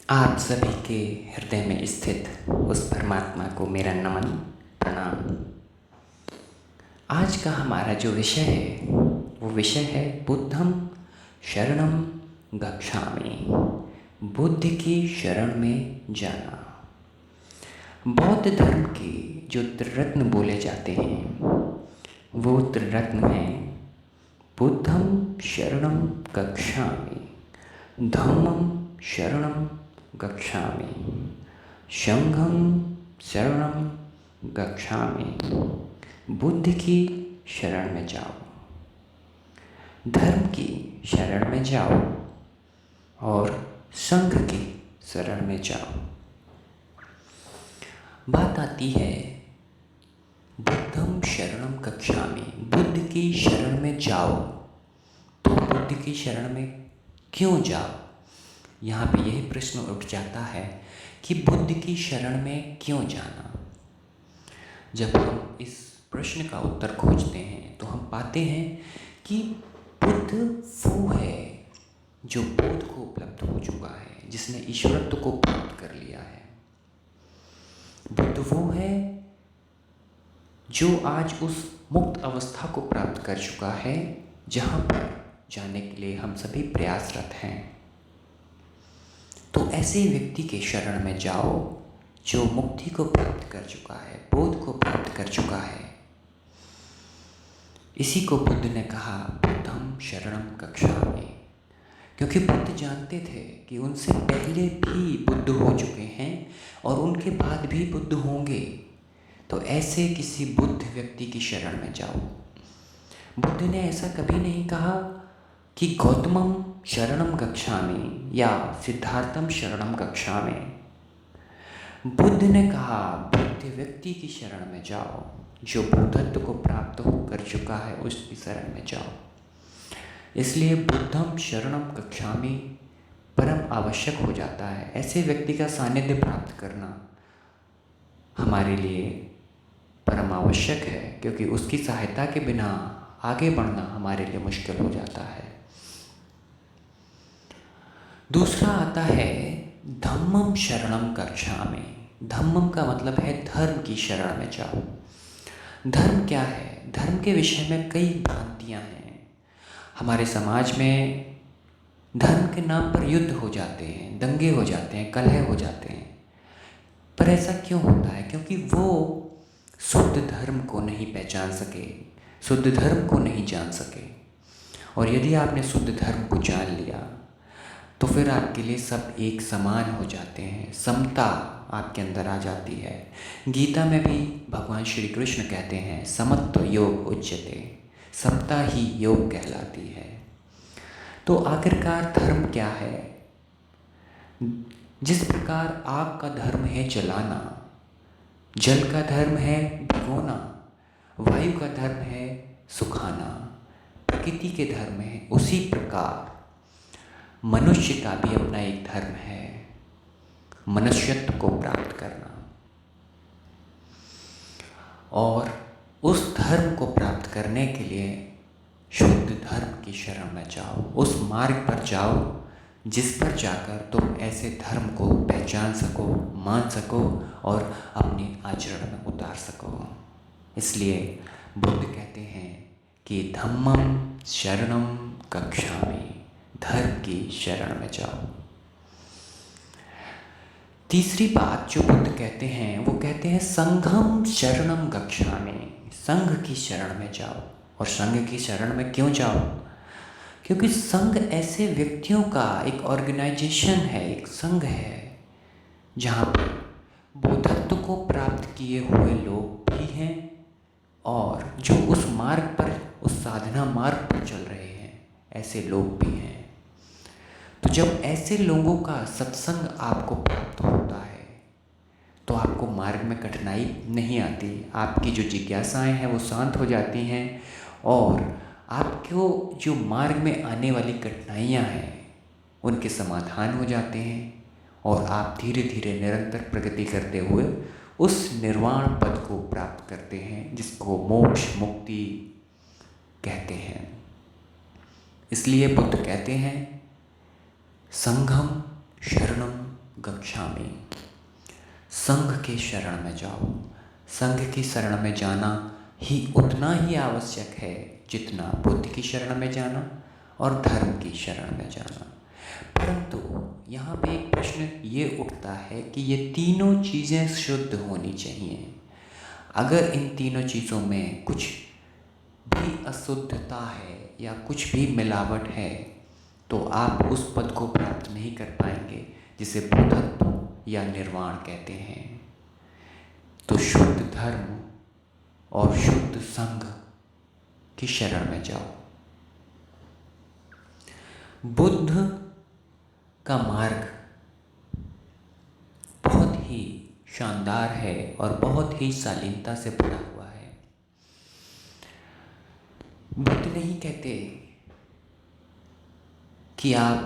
आप सभी के हृदय में स्थित उस परमात्मा को मेरा नमन प्रणाम। आज का हमारा जो विषय है वो विषय है बुद्धं शरणं गच्छामि, बुद्ध की शरण में जाना। बौद्ध धर्म के जो त्रिरत्न बोले जाते हैं वो त्रिरत्न हैं बुद्धं शरणं गच्छामि, धम्मं शरणं गच्छामि, संघं शरणं गच्छामि। बुद्ध की शरण में जाओ, धर्म की शरण में जाओ और संघ की शरण में जाओ। बात आती है बुद्धं शरणं गच्छामि, बुद्ध की शरण में जाओ। तो बुद्ध की शरण में क्यों जाओ? यहाँ पे यही प्रश्न उठ जाता है कि बुद्ध की शरण में क्यों जाना। जब हम इस प्रश्न का उत्तर खोजते हैं तो हम पाते हैं कि बुद्ध वो है जो बोध को उपलब्ध हो चुका है, जिसने ईश्वरत्व को प्राप्त कर लिया है। बुद्ध वो है जो आज उस मुक्त अवस्था को प्राप्त कर चुका है जहाँ पर जाने के लिए हम सभी प्रयासरत हैं। तो ऐसे व्यक्ति के शरण में जाओ जो मुक्ति को प्राप्त कर चुका है, बोध को प्राप्त कर चुका है। इसी को बुद्ध ने कहा बुद्धं शरणं गच्छामि, क्योंकि बुद्ध जानते थे कि उनसे पहले भी बुद्ध हो चुके हैं और उनके बाद भी बुद्ध होंगे। तो ऐसे किसी बुद्ध व्यक्ति की शरण में जाओ। बुद्ध ने ऐसा कभी नहीं कहा कि गौतमं शरणं गच्छामि या सिद्धार्थं शरणं गच्छामि। बुद्ध ने कहा बुद्ध व्यक्ति की शरण में जाओ, जो बुद्धत्व को प्राप्त कर चुका है उसकी शरण में जाओ। इसलिए बुद्धं शरणं गच्छामि परम आवश्यक हो जाता है। ऐसे व्यक्ति का सानिध्य प्राप्त करना हमारे लिए परम आवश्यक है, क्योंकि उसकी सहायता के बिना आगे बढ़ना हमारे लिए मुश्किल हो जाता है। दूसरा आता है धम्मं शरणं गच्छामि। धम्मं का मतलब है धर्म की शरण में जाओ। धर्म क्या है? धर्म के विषय में कई भ्रांतियाँ हैं। हमारे समाज में धर्म के नाम पर युद्ध हो जाते हैं, दंगे हो जाते हैं, कलह हो जाते हैं। पर ऐसा क्यों होता है? क्योंकि वो शुद्ध धर्म को नहीं पहचान सके, शुद्ध धर्म को नहीं जान सके। और यदि आपने शुद्ध धर्म को जान लिया तो फिर आपके लिए सब एक समान हो जाते हैं, समता आपके अंदर आ जाती है। गीता में भी भगवान श्री कृष्ण कहते हैं समत्व योग उच्यते, समता ही योग कहलाती है। तो आखिरकार धर्म क्या है? जिस प्रकार आग का धर्म है जलाना, जल का धर्म है भिगोना, वायु का धर्म है सुखाना, प्रकृति के धर्म है, उसी प्रकार मनुष्य का भी अपना एक धर्म है, मनुष्यत्व को प्राप्त करना। और उस धर्म को प्राप्त करने के लिए शुद्ध धर्म की शरण में जाओ, उस मार्ग पर जाओ जिस पर जाकर तुम ऐसे धर्म को पहचान सको, मान सको और अपने आचरण में उतार सको। इसलिए बुद्ध कहते हैं कि धम्मं शरणं गच्छामि, धर्म की शरण में जाओ। तीसरी बात जो बुद्ध कहते हैं वो कहते हैं संघं शरणं गच्छामि, संघ की शरण में जाओ। और संघ की शरण में क्यों जाओ? क्योंकि संघ ऐसे व्यक्तियों का एक ऑर्गेनाइजेशन है, एक संघ है जहाँ पर बोधत्व को प्राप्त किए हुए लोग भी हैं और जो उस मार्ग पर, उस साधना मार्ग पर चल रहे हैं, ऐसे लोग भी हैं। तो जब ऐसे लोगों का सत्संग आपको प्राप्त होता है तो आपको मार्ग में कठिनाई नहीं आती, आपकी जो जिज्ञासाएं हैं वो शांत हो जाती हैं और आपको जो मार्ग में आने वाली कठिनाइयाँ हैं उनके समाधान हो जाते हैं और आप धीरे धीरे निरंतर प्रगति करते हुए उस निर्वाण पद को प्राप्त करते हैं जिसको मोक्ष मुक्ति कहते हैं। इसलिए बुद्ध कहते हैं संघम शरणम गच्छामि। संघ के शरण में जाओ। संघ की शरण में जाना ही उतना ही आवश्यक है जितना बुद्ध की शरण में जाना और धर्म की शरण में जाना। परंतु यहाँ पे एक प्रश्न ये उठता है कि ये तीनों चीज़ें शुद्ध होनी चाहिए। अगर इन तीनों चीज़ों में कुछ भी अशुद्धता है या कुछ भी मिलावट है तो आप उस पद को प्राप्त नहीं कर पाएंगे जिसे बुद्धत्व या निर्वाण कहते हैं। तो शुद्ध धर्म और शुद्ध संघ की शरण में जाओ। बुद्ध का मार्ग बहुत ही शानदार है और बहुत ही शालीनता से भरा हुआ है। बुद्ध नहीं कहते कि आप